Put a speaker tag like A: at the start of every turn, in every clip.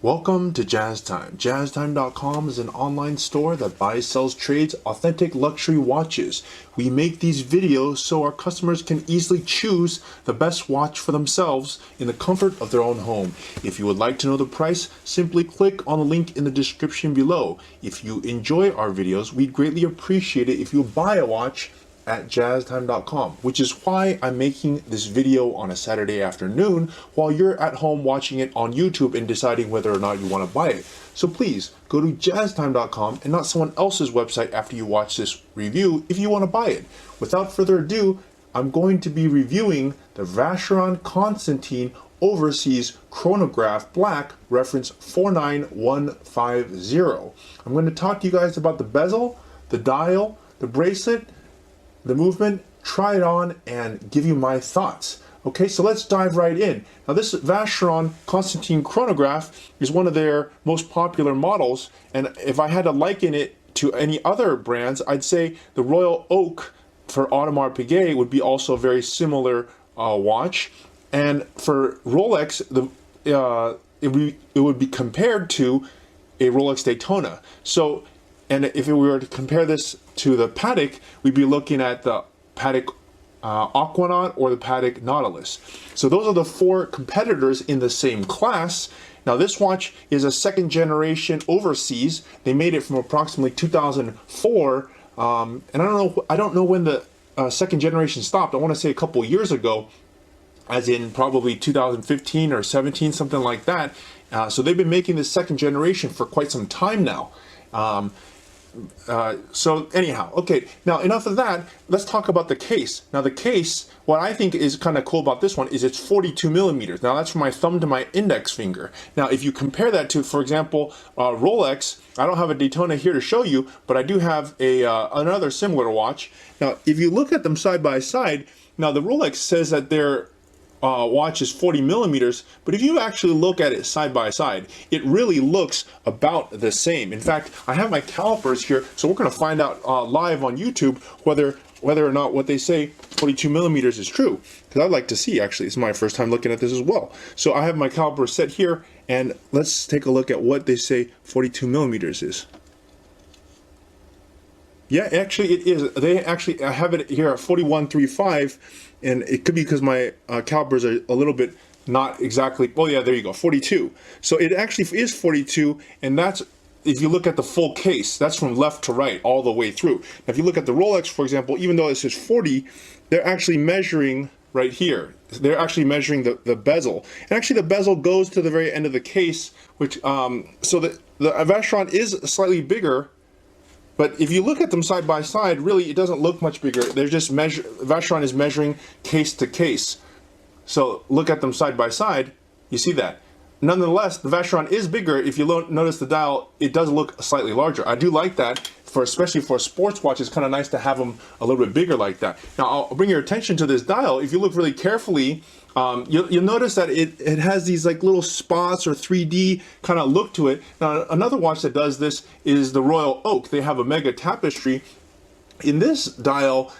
A: Welcome to Jazz Time. JazzTime.com is an online store that buys, sells, trades authentic luxury watches. We make these videos so our customers can easily choose the best watch for themselves in the comfort of their own home. If you would like to know the price, simply click on the link in the description below. If you enjoy our videos, we'd greatly appreciate it if you buy a watch at jazztime.com, which is why I'm making this video on a Saturday afternoon while you're at home watching it on YouTube and deciding whether or not you want to buy it. So please go to jazztime.com and not someone else's website after you watch this review if you want to buy it. Without further ado, I'm going to be reviewing the Vacheron Constantin Overseas Chronograph Black reference 49150. I'm going to talk to you guys about the bezel, the dial, the bracelet, the movement, try it on, and give you my thoughts. Okay, so let's dive right in. Now this Vacheron Constantin Chronograph is one of their most popular models, and if I had to liken it to any other brands, I'd say the Royal Oak for Audemars Piguet would be also a very similar watch, and for Rolex, it would be compared to a Rolex Daytona. So, and if we were to compare this to the Patek, we'd be looking at the Patek Aquanaut or the Patek Nautilus. So those are the four competitors in the same class. Now this watch is a second generation overseas. They made it from approximately 2004, and I don't know when the second generation stopped. I want to say a couple years ago, as in probably 2015 or 17, something like that. So they've been making this second generation for quite some time now. So anyhow, okay, now enough of that, let's talk about the case. Now the case, what I think is kind of cool about this one is it's 42 millimeters. Now that's from my thumb to my index finger. Now if you compare that to, for example, Rolex, I don't have a Daytona here to show you, but I do have a another similar watch. Now if you look at them side by side, now the Rolex says that they're watch is 40 millimeters, but if you actually look at it side by side, it really looks about the same. In fact, I have my calipers here, so we're going to find out live on YouTube whether or not what they say 42 millimeters is true, because I'd like to see. Actually, it's my first time looking at this as well. So I have my calipers set here, and let's take a look at what they say 42 millimeters is. Yeah, actually it is. They actually, I have it here at 41.35, and it could be because my calipers are a little bit not exactly, oh yeah, there you go, 42. So it actually is 42, and that's, if you look at the full case, that's from left to right all the way through. Now, if you look at the Rolex, for example, even though it says 40, they're actually measuring right here. They're actually measuring the bezel. And actually the bezel goes to the very end of the case, which, so the Vacheron is slightly bigger. But if you look at them side by side, really it doesn't look much bigger. They're just Vacheron is measuring case to case. So look at them side by side, you see that. Nonetheless, the Vacheron is bigger. If you notice the dial, it does look slightly larger. I do like that, especially for a sports watch. It's kind of nice to have them a little bit bigger like that. Now I'll bring your attention to this dial. If you look really carefully, you'll notice that it has these like little spots or 3D kind of look to it. Now another watch that does this is the Royal Oak. They have a mega tapestry. In this dial,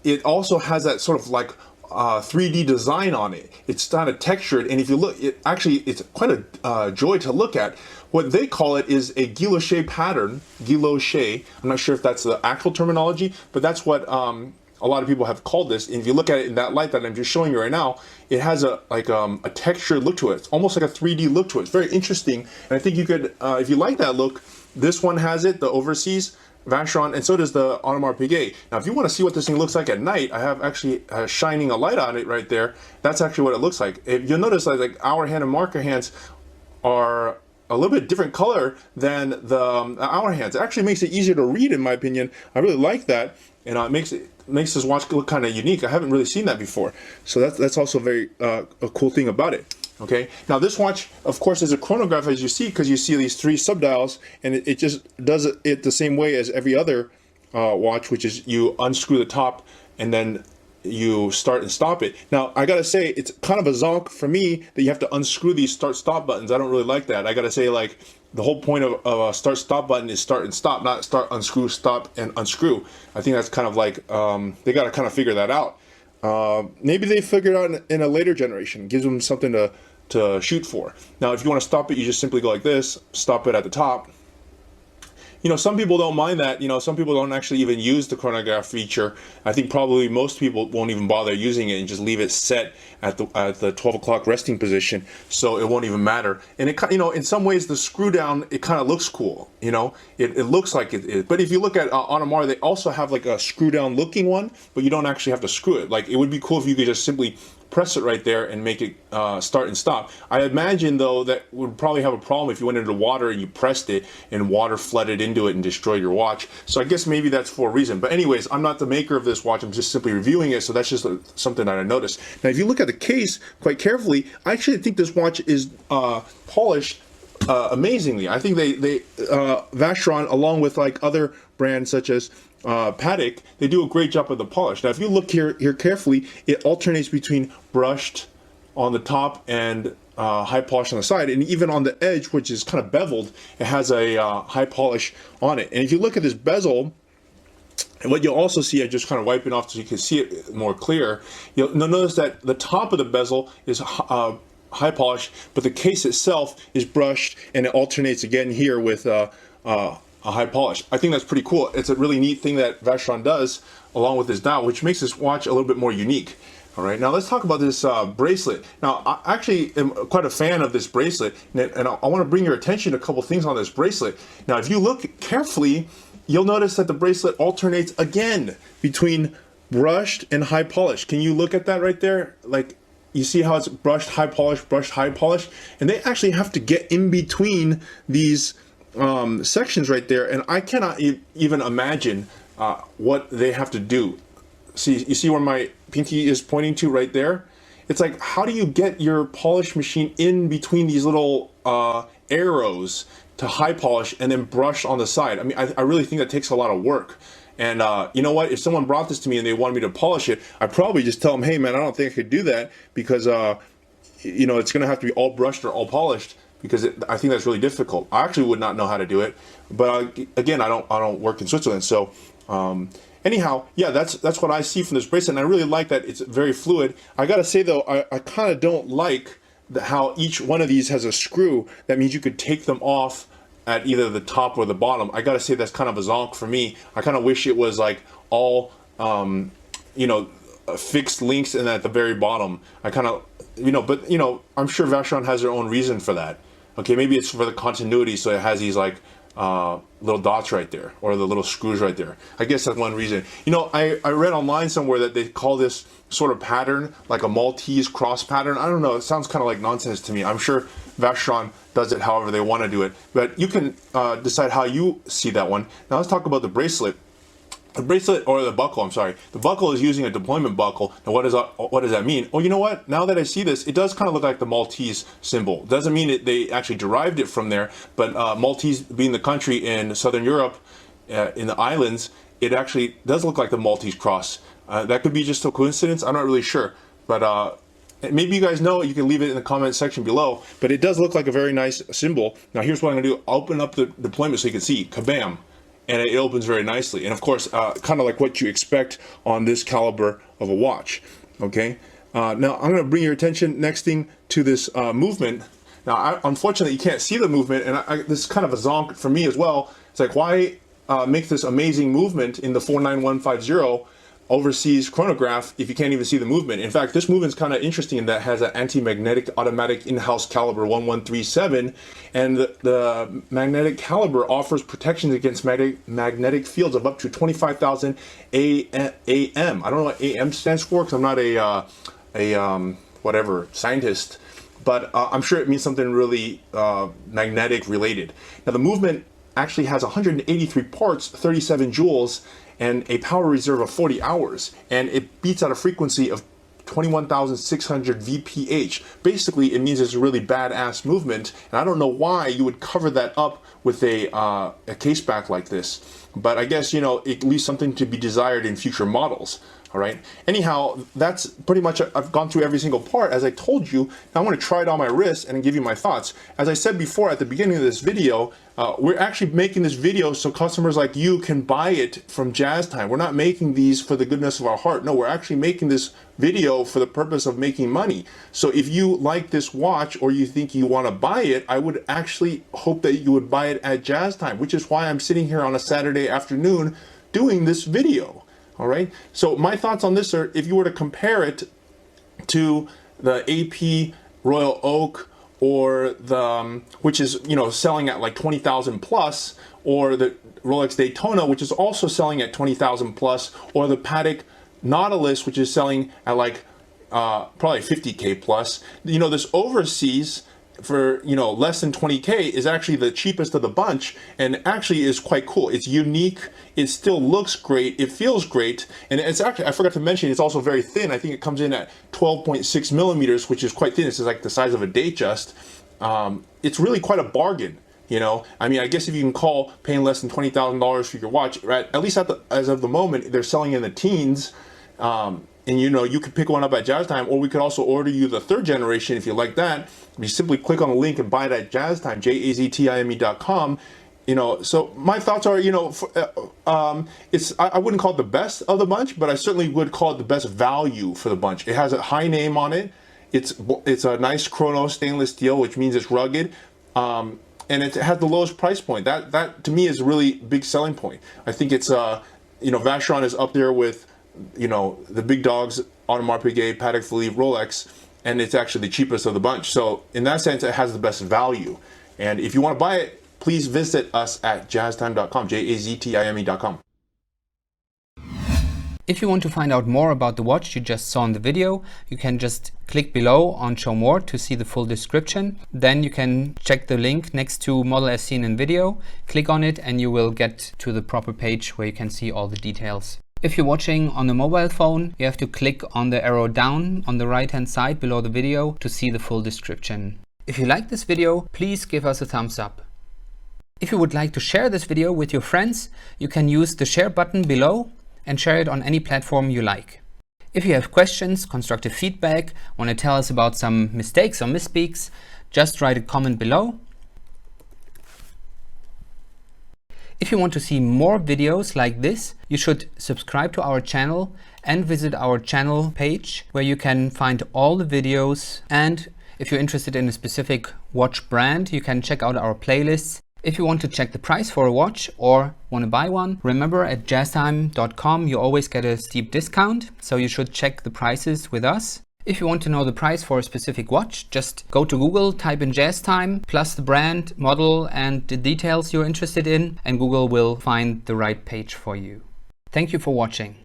A: it also has that sort of like 3D design on it. It's kind of textured, and if you look, it's quite a joy to look at. What they call it is a guilloche pattern. Guilloche. I'm not sure if that's the actual terminology, but that's what a lot of people have called this. And if you look at it in that light that I'm just showing you right now, it has a textured look to it. It's almost like a 3D look to it. It's very interesting, and I think you could, if you like that look, this one has it, the Overseas Vacheron, and so does the Audemars Piguet. Now if you want to see what this thing looks like at night, I have actually shining a light on it right there. That's actually what it looks like. If you'll notice, like hour hand and marker hands are a little bit different color than the hour hands. It actually makes it easier to read, in my opinion. I really like that, and it makes this watch look kind of unique. I haven't really seen that before, so that's also very a cool thing about it. Okay, now this watch, of course, is a chronograph, as you see, because you see these three subdials, and it just does it the same way as every other watch, which is you unscrew the top and then you start and stop it. Now I gotta say, it's kind of a zonk for me that you have to unscrew these start stop buttons. I don't really like that. I gotta say, like, the whole point of a start stop button is start and stop, not start, unscrew, stop, and unscrew. I think that's kind of like they gotta kind of figure that out. Maybe they figured out in a later generation, gives them something to to shoot for. Now, if you want to stop it, you just simply go like this, stop it at the top. You know, some people don't mind that. You know, some people don't actually even use the chronograph feature. I think probably most people won't even bother using it and just leave it set at the 12 o'clock resting position, so it won't even matter. And it, you know, in some ways the screw down, it kind of looks cool. You know, it looks like it is. But if you look at Audemars, they also have like a screw down looking one, but you don't actually have to screw it. Like, it would be cool if you could just simply press it right there and make it start and stop. I imagine though that would probably have a problem if you went into water and you pressed it and water flooded into it and destroyed your watch. So I guess maybe that's for a reason. But anyways, I'm not the maker of this watch, I'm just simply reviewing it, so that's just something that I noticed. Now if you look at the case quite carefully, I actually think this watch is polished amazingly. I think they Vacheron, along with like other brands such as Patek, they do a great job of the polish. Now if you look here carefully, it alternates between brushed on the top and high polish on the side, and even on the edge, which is kind of beveled, it has a high polish on it. And if you look at this bezel, and what you'll also see, I just kind of wipe it off so you can see it more clear, you'll notice that the top of the bezel is high polish, but the case itself is brushed, and it alternates again here with a high polish. I think that's pretty cool. It's a really neat thing that Vacheron does along with this dial, which makes this watch a little bit more unique. All right, now let's talk about this bracelet. Now, I actually am quite a fan of this bracelet, and I want to bring your attention to a couple things on this bracelet. Now, if you look carefully, you'll notice that the bracelet alternates again between brushed and high polish. Can you look at that right there? Like, you see how it's brushed, high polish, brushed, high polish? And they actually have to get in between these sections right there, and I cannot even imagine what they have to do. See, you see where my pinky is pointing to right there? It's like, how do you get your polish machine in between these little arrows to high polish and then brush on the side? I mean, I really think that takes a lot of work. And you know what? If someone brought this to me and they wanted me to polish it, I'd probably just tell them, hey man, I don't think I could do that, because you know, it's gonna have to be all brushed or all polished, because I think that's really difficult. I actually would not know how to do it, but again, I don't work in Switzerland, so anyhow, yeah, that's what I see from this bracelet, and I really like that it's very fluid. I gotta say though, I kind of don't like how each one of these has a screw. That means you could take them off at either the top or the bottom. I gotta say that's kind of a zonk for me. I kind of wish it was like all you know, fixed links and at the very bottom. I kind of, you know, but you know, I'm sure Vacheron has their own reason for that. Okay, maybe it's for the continuity, so it has these like little dots right there, or the little screws right there. I guess that's one reason. You know, I read online somewhere that they call this sort of pattern like a Maltese cross pattern. I don't know, it sounds kind of like nonsense to me. I'm sure Vacheron does it however they want to do it, but you can decide how you see that one. Now let's talk about the bracelet. The bracelet, or the buckle, I'm sorry. The buckle is using a deployment buckle. Now what does that mean? Oh, you know what? Now that I see this, it does kind of look like the Maltese symbol. Doesn't mean they actually derived it from there, but Maltese being the country in Southern Europe, in the islands, it actually does look like the Maltese cross. That could be just a coincidence, I'm not really sure. But maybe you guys know, you can leave it in the comment section below, but it does look like a very nice symbol. Now here's what I'm gonna do. I'll open up the deployment so you can see, kabam. And it opens very nicely, and of course kind of like what you expect on this caliber of a watch. Okay, now I'm going to bring your attention next thing to this movement. Now unfortunately you can't see the movement, and this is kind of a zonk for me as well. It's like, why make this amazing movement in the 49150 overseas chronograph if you can't even see the movement? In fact, this movement is kind of interesting in that it has an anti-magnetic automatic in-house caliber 1137, and the magnetic caliber offers protections against magnetic fields of up to 25,000 AM. I don't know what AM stands for, because I'm not a whatever scientist, but I'm sure it means something really magnetic related. Now the movement actually has 183 parts, 37 joules, and a power reserve of 40 hours, and it beats at a frequency of 21,600 VPH. Basically, it means it's a really badass movement, and I don't know why you would cover that up with with a case back like this. But I guess, you know, it leaves something to be desired in future models. All right. Anyhow, that's pretty much, I've gone through every single part. As I told you, now I want to try it on my wrist and give you my thoughts. As I said before at the beginning of this video, we're actually making this video so customers like you can buy it from JazzTime. We're not making these for the goodness of our heart. No, we're actually making this video for the purpose of making money. So if you like this watch or you think you want to buy it, I would actually hope that you would buy it at JazzTime, which is why I'm sitting here on a Saturday afternoon doing this video. All right. So my thoughts on this are, if you were to compare it to the AP Royal Oak, or the which is, you know, selling at like 20,000 plus, or the Rolex Daytona, which is also selling at 20,000 plus, or the Patek Nautilus, which is selling at like probably 50K plus. You know, this overseas for, you know, less than 20K is actually the cheapest of the bunch, and actually is quite cool. It's unique, it still looks great, it feels great, and it's actually, I forgot to mention, it's also very thin. I think it comes in at 12.6 millimeters, which is quite thin. This is like the size of a Datejust. It's really quite a bargain. You know, I mean, I guess if you can call paying less than $20,000 for your watch, right? At least as of the moment, they're selling in the teens. And you know, you could pick one up at JazzTime, or we could also order you the 3rd generation if you like that. You simply click on the link and buy it at JazzTime, JAZTIME.com. You know, so my thoughts are, you know, I wouldn't call it the best of the bunch, but I certainly would call it the best value for the bunch. It has a high name on it. It's a nice chrono stainless steel, which means it's rugged. And it has the lowest price point. That to me is a really big selling point. I think it's you know, Vacheron is up there with, you know, the big dogs, Audemars Piguet, Patek Philippe, Rolex, and it's actually the cheapest of the bunch. So in that sense, it has the best value. And if you want to buy it, please visit us at jazztime.com, JAZTIME.com.
B: If you want to find out more about the watch you just saw in the video, you can just click below on Show More to see the full description. Then you can check the link next to Model as seen in video, click on it, and you will get to the proper page where you can see all the details. If you're watching on a mobile phone, you have to click on the arrow down on the right hand side below the video to see the full description. If you like this video, please give us a thumbs up. If you would like to share this video with your friends, you can use the share button below and share it on any platform you like. If you have questions, constructive feedback, want to tell us about some mistakes or misspeaks, just write a comment below. If you want to see more videos like this, you should subscribe to our channel and visit our channel page where you can find all the videos. And if you're interested in a specific watch brand, you can check out our playlists. If you want to check the price for a watch or want to buy one, remember at jazztime.com you always get a steep discount, so you should check the prices with us. If you want to know the price for a specific watch, just go to Google, type in JazzTime, plus the brand, model, and the details you're interested in, and Google will find the right page for you. Thank you for watching.